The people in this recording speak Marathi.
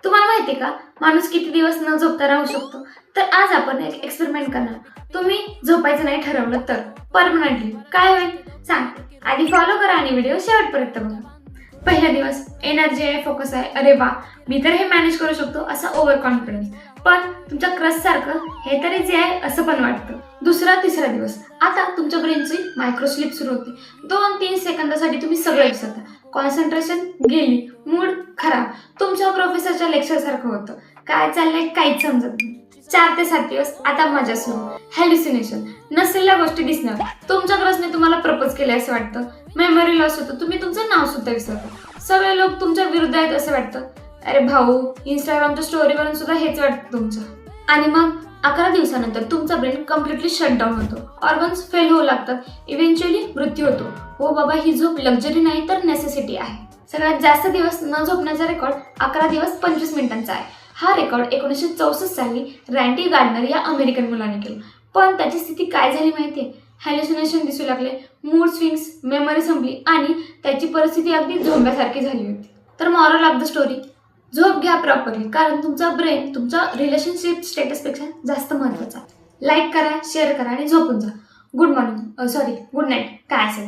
तुम्हाला माहिती आहे का माणूस किती दिवस न झोपता राहू शकतो? तर आज आपण एक एक्सपेरिमेंट करणार. तुम्ही झोपायचं नाही ठरवलं तर परमनंटली काय होईल सांगते. आधी फॉलो करा आणि व्हिडिओ शेवटपर्यंत बघा. पहिला दिवस एनर्जी आहे, फोकस आहे, अरे वा मी तर हे मॅनेज करू शकतो असा ओव्हर कॉन्फिडन्स. पण तुमच्या क्रश सारखं हे तर इझी आहे असं पण वाटतं. दुसरा तिसरा दिवस आता तुमच्या ब्रेनची मायक्रो स्लीप सुरू होते. 2-3 सेकंदासाठी तुम्ही सगळं विसरता. कॉन्सन्ट्रेशन गेली, मूड खराब. तुमच्या प्रोफेसरच्या लेक्चर सारखं होतं. काय चाललंय काहीच समजत नाही. 4 ते 7 दिवस आता मजा सुरू. हॅल्युसिनेशन, नसलेल्या गोष्टी दिसणार. तुमच्या क्रशने तुम्हाला प्रपोज केले असं वाटतं. मेमरी लॉस होतो, तुम्ही तुमचं नाव सुद्धा विसरता. सगळे लोक तुमच्या विरुद्ध आहेत असं वाटतं. अरे भाऊ, इंस्टाग्रामच्या स्टोरीवरून सुद्धा हेच वाटतं तुमचं. आणि मग 11 दिवसानंतर तुमचा ब्रेन कम्प्लिटली शटडाऊन होतो. ऑर्गन्स फेल होऊ लागतात. इव्हेंच्युअली मृत्यू होतो. हो बाबा, ही झोप लक्झरी नाही तर नेसेसिटी आहे. सगळ्यात जास्त दिवस न झोपण्याचा रेकॉर्ड 11 दिवस 25 मिनिटांचा आहे. हा रेकॉर्ड 1964 साली रँडी गार्डनर या अमेरिकन मुलाने केला. पण त्याची स्थिती काय झाली माहितीये? हॅल्युसिनेशन दिसू लागले, मूड स्विंग्स, मेमरी संपली आणि त्याची परिस्थिती अगदी झोंब्यासारखी झाली होती. तर मॉरल ऑफ द स्टोरी, झोप घ्या प्रॉपरली, कारण तुमचा ब्रेन तुमच्या रिलेशनशिप स्टेटसपेक्षा जास्त महत्त्वाचा. लाईक करा, शेअर करा आणि झोपून जा. गुड मॉर्निंग, गुड नाईट काय असेल.